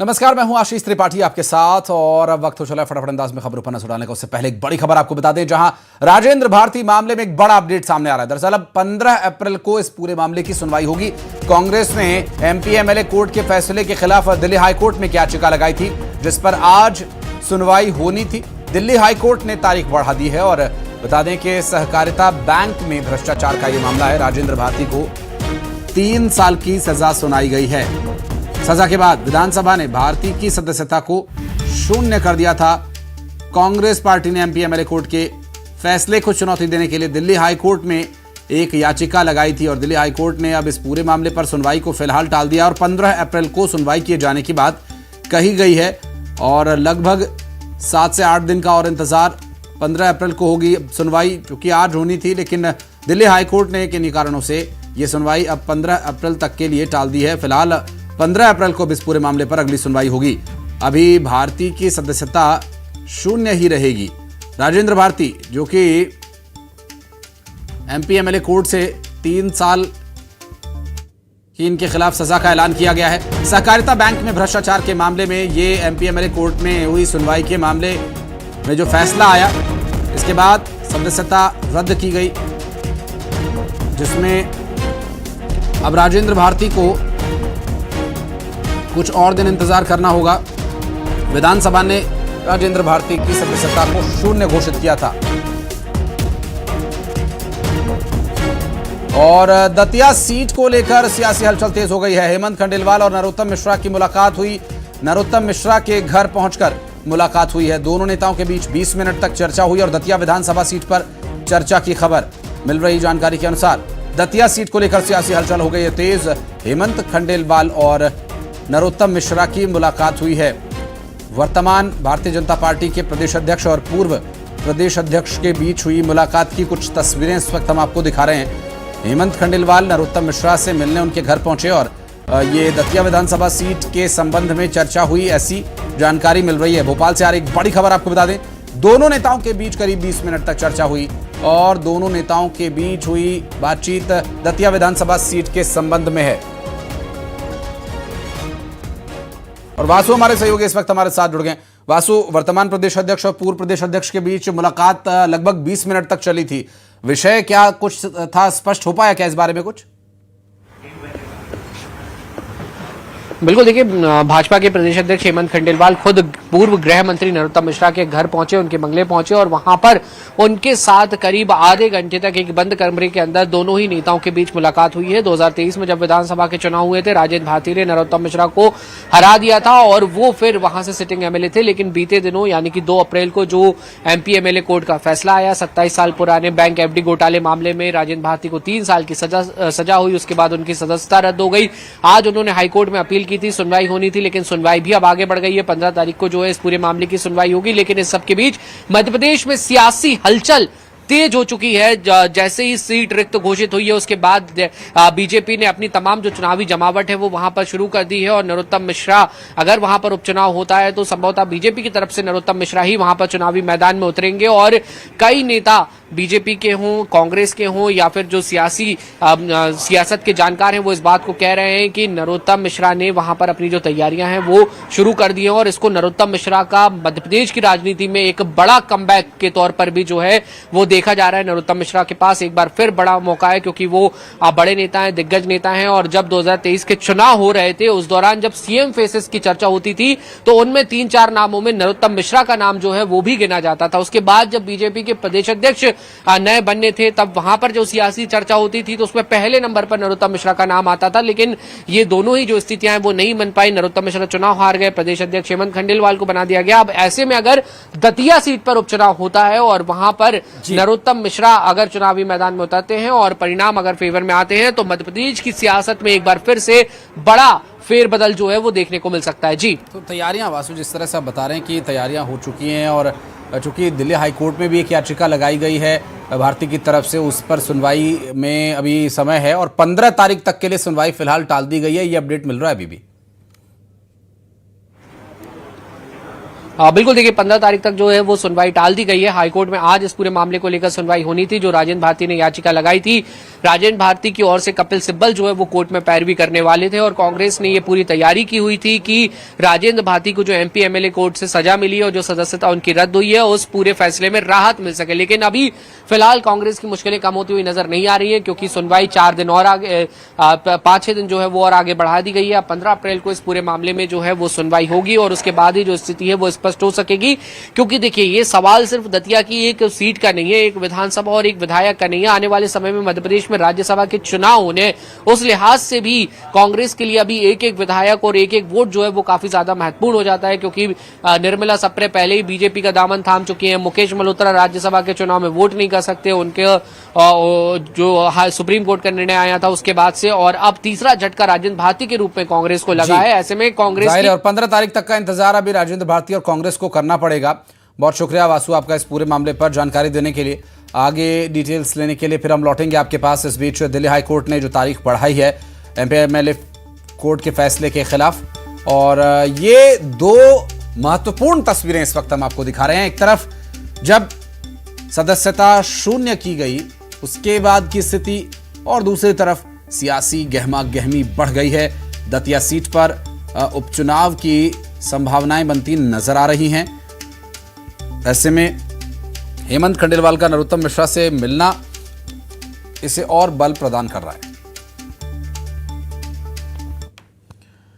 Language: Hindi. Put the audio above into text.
नमस्कार, मैं हूं आशीष त्रिपाठी आपके साथ और अब वक्त हो चला है फटाफट अंदाज में खबरों पर नजर डालने का। उससे पहले एक बड़ी खबर आपको बता दें, जहां राजेंद्र भारती मामले में एक बड़ा अपडेट सामने आ रहा है। दरअसल अब 15 अप्रैल को इस पूरे मामले की सुनवाई होगी। कांग्रेस ने एमपी एमएलए कोर्ट के फैसले के खिलाफ दिल्ली हाईकोर्ट में याचिका लगाई थी, जिस पर आज सुनवाई होनी थी। दिल्ली हाईकोर्ट ने तारीख बढ़ा दी है और बता दें कि सहकारिता बैंक में भ्रष्टाचार का यह मामला है। राजेंद्र भारती को 3 साल की सजा सुनाई गई है। सजा के बाद विधानसभा ने भारती की सदस्यता को शून्य कर दिया था। कांग्रेस पार्टी ने एमपी एमएलए कोर्ट के फैसले को चुनौती देने के लिए दिल्ली हाईकोर्ट में एक याचिका लगाई थी और दिल्ली हाईकोर्ट ने अब इस पूरे मामले पर सुनवाई को फिलहाल टाल दिया और 15 अप्रैल को सुनवाई किए जाने की बात कही गई है और लगभग 7 से 8 दिन का और इंतजार। 15 अप्रैल को होगी सुनवाई, क्योंकि आज होनी थी, लेकिन दिल्ली हाईकोर्ट ने किन्हीं कारणों से यह सुनवाई अब 15 अप्रैल तक के लिए टाल दी है। फिलहाल 15 अप्रैल को इस पूरे मामले पर अगली सुनवाई होगी। अभी भारती की सदस्यता शून्य ही रहेगी। राजेंद्र भारती, जो कि एमपी एमएलए कोर्ट से 3 साल की इनके खिलाफ सजा का ऐलान किया गया है। सहकारिता बैंक में भ्रष्टाचार के मामले में ये एमपी एमएलए कोर्ट में हुई सुनवाई के मामले में जो फैसला आया, इसके बाद सदस्यता रद्द की गई, जिसमें अब राजेंद्र भारती को कुछ और दिन इंतजार करना होगा। विधानसभा ने राजेंद्र भारती की सदस्यता को शून्य घोषित किया था और दतिया सीट को लेकर सियासी हलचल तेज हो गई है। हेमंत खंडेलवाल और नरोत्तम मिश्रा की मुलाकात हुई। नरोत्तम मिश्रा के घर पहुंचकर मुलाकात हुई है। दोनों नेताओं के बीच 20 मिनट तक चर्चा हुई और दतिया विधानसभा सीट पर चर्चा की खबर मिल रही जानकारी के अनुसार दतिया सीट को लेकर सियासी हलचल हो गई है तेज। हेमंत खंडेलवाल और नरोत्तम मिश्रा की मुलाकात हुई है। वर्तमान भारतीय जनता पार्टी के प्रदेश अध्यक्ष और पूर्व प्रदेश अध्यक्ष के बीच हुई मुलाकात की कुछ तस्वीरें इस वक्त हम आपको दिखा रहे हैं। हेमंत खंडेलवाल नरोत्तम मिश्रा से मिलने उनके घर पहुंचे और ये दतिया विधानसभा सीट के संबंध में चर्चा हुई, ऐसी जानकारी मिल रही है। भोपाल से आ रही एक बड़ी खबर आपको बता दें, दोनों नेताओं के बीच करीब 20 मिनट तक चर्चा हुई और दोनों नेताओं के बीच हुई बातचीत दतिया विधानसभा सीट के संबंध में है। और वासु हमारे सहयोगी इस वक्त हमारे साथ जुड़ गए। वासु, वर्तमान प्रदेश अध्यक्ष और पूर्व प्रदेश अध्यक्ष के बीच मुलाकात लगभग 20 मिनट तक चली थी। विषय क्या कुछ था, स्पष्ट हो पाया क्या इस बारे में कुछ? बिल्कुल, देखिए, भाजपा के प्रदेश अध्यक्ष हेमंत खंडेलवाल खुद पूर्व गृह मंत्री नरोत्तम मिश्रा के घर पहुंचे, उनके बंगले पहुंचे और वहां पर उनके साथ करीब आधे घंटे तक एक बंद कमरे के अंदर दोनों ही नेताओं के बीच मुलाकात हुई है। 2023 में जब विधानसभा के चुनाव हुए थे, राजेंद्र भारती ने नरोत्तम मिश्रा को हरा दिया था और वो फिर वहां से सिटिंग एमएलए थे। लेकिन बीते दिनों यानी कि 2 अप्रैल को जो एमपी एमएलए कोर्ट का फैसला आया, 27 साल पुराने बैंक एफडी घोटाले मामले में राजेंद्र भारती को 3 साल की सजा हुई। उसके बाद उनकी सदस्यता रद्द हो गई। आज उन्होंने हाईकोर्ट में अपील की थी, सुनवाई होनी थी, लेकिन सुनवाई भी अब आगे बढ़ गई है। 15 तारीख को जो है इस पूरे मामले की सुनवाई होगी। लेकिन इस सबके बीच मध्य प्रदेश में सियासी हलचल तेज हो चुकी है। जैसे ही सीट रिक्त घोषित हुई है, उसके बाद बीजेपी ने अपनी तमाम जो चुनावी जमावट है वो वहां पर शुरू कर दी है और नरोत्तम मिश्रा, अगर वहां पर उपचुनाव होता है तो संभवतः बीजेपी की तरफ से नरोत्तम मिश्रा ही वहां पर चुनावी मैदान में उतरेंगे और कई नेता बीजेपी के हों, कांग्रेस के हों या फिर जो सियासत के जानकार हैं, वो इस बात को कह रहे हैं कि नरोत्तम मिश्रा ने वहां पर अपनी जो तैयारियां हैं वो शुरू कर दी हैं और इसको नरोत्तम मिश्रा का मध्य प्रदेश की राजनीति में एक बड़ा कमबैक के तौर पर भी जो है वो देखा जा रहा है। नरोत्तम मिश्रा के पास एक बार फिर बड़ा मौका है, क्योंकि वो बड़े नेता हैं, दिग्गज नेता हैं और जब 2023 के चुनाव हो रहे थे, उस दौरान जब सीएम फेसेस की चर्चा होती थी तो उनमें 3-4 नामों में नरोत्तम मिश्रा का नाम जो है वो भी गिना जाता था। उसके बाद जब बीजेपी के प्रदेश अध्यक्ष नए बनने थे, तब वहां पर जो सियासी चर्चा होती थी तो उसमें पहले नंबर पर नरोत्तम मिश्रा का नाम आता था। लेकिन ये दोनों ही जो स्थितियां हैं वो नहीं बन पाई। नरोत्तम मिश्रा चुनाव हार गए, प्रदेश अध्यक्ष हेमंत खंडेलवाल को बना दिया गया। अब ऐसे में अगर दतिया सीट पर उपचुनाव होता है और वहां पर नरोत्तम मिश्रा अगर चुनावी मैदान में उतरते हैं और परिणाम अगर फेवर में आते हैं तो मध्य प्रदेश की सियासत में एक बार फिर से बड़ा फेरबदल जो है वो देखने को मिल सकता है। जी, तो तैयारियां वासु, जिस तरह से आप बता रहे हैं कि तैयारियां हो चुकी हैं और चूंकि दिल्ली हाईकोर्ट में भी एक याचिका लगाई गई है भारती की तरफ से, उस पर सुनवाई में अभी समय है और 15 तारीख तक के लिए सुनवाई फिलहाल टाल दी गई है, ये अपडेट मिल रहा है अभी भी। बिल्कुल देखिए 15 तारीख तक जो है वो सुनवाई टाल दी गई है। हाईकोर्ट में आज इस पूरे मामले को लेकर सुनवाई होनी थी। जो राजेंद्र भारती ने याचिका लगाई थी, राजेंद्र भारती की ओर से कपिल सिब्बल जो है वो कोर्ट में पैरवी करने वाले थे और कांग्रेस ने ये पूरी तैयारी की हुई थी कि राजेंद्र भारती को जो एमपी एमएलए कोर्ट से सजा मिली है और जो सदस्यता उनकी रद्द हुई है, उस पूरे फैसले में राहत मिल सके। लेकिन अभी फिलहाल कांग्रेस की मुश्किलें कम होती हुई नजर नहीं आ रही है, क्योंकि सुनवाई 4 दिन और आगे 5-6 दिन जो है वो और आगे बढ़ा दी गई है। 15 अप्रैल को इस पूरे मामले में जो है वो सुनवाई होगी और उसके बाद ही जो स्थिति है वो स्पष्ट हो सकेगी। क्योंकि देखिए ये सवाल सिर्फ दतिया की एक सीट का नहीं है, एक विधानसभा और एक विधायक का नहीं है। आने वाले समय में मध्य प्रदेश में राज्यसभा के चुनाव होने, उस लिहाज से भी कांग्रेस के लिए अभी एक एक विधायक और एक एक वोट जो है वो काफी ज्यादा महत्वपूर्ण हो जाता है। क्योंकि निर्मला सप्रे पहले ही बीजेपी का दामन थाम चुकी है। मुकेश मल्होत्रा राज्यसभा के चुनाव में वोट नहीं कर सकते, उनके जो सुप्रीम कोर्ट का निर्णय आया था उसके बाद से, और अब तीसरा झटका राजेंद्र भारती के रूप में कांग्रेस को लगा है। ऐसे में कांग्रेस और 15 तारीख तक का इंतजार अभी राजेंद्र भारती और कांग्रेस को करना पड़ेगा। बहुत शुक्रिया वासु आपका इस पूरे मामले पर जानकारी देने के लिए। आगे डिटेल्स लेने के लिए फिर हम लौटेंगे आपके पास। इस बीच दिल्ली हाई कोर्ट ने जो तारीख बढ़ाई है एमपी एमएलए कोर्ट के फैसले के खिलाफ, और ये दो महत्वपूर्ण तस्वीरें इस वक्त हम आपको दिखा रहे हैं। एक तरफ जब सदस्यता शून्य की गई उसके बाद की स्थिति, और दूसरी तरफ सियासी गहमा गहमी बढ़ गई है। दतिया सीट पर उपचुनाव की संभावनाएं बनती नजर आ रही हैं। ऐसे में हेमंत खंडेलवाल का नरोत्तम मिश्रा से मिलना इसे और बल प्रदान कर रहा है।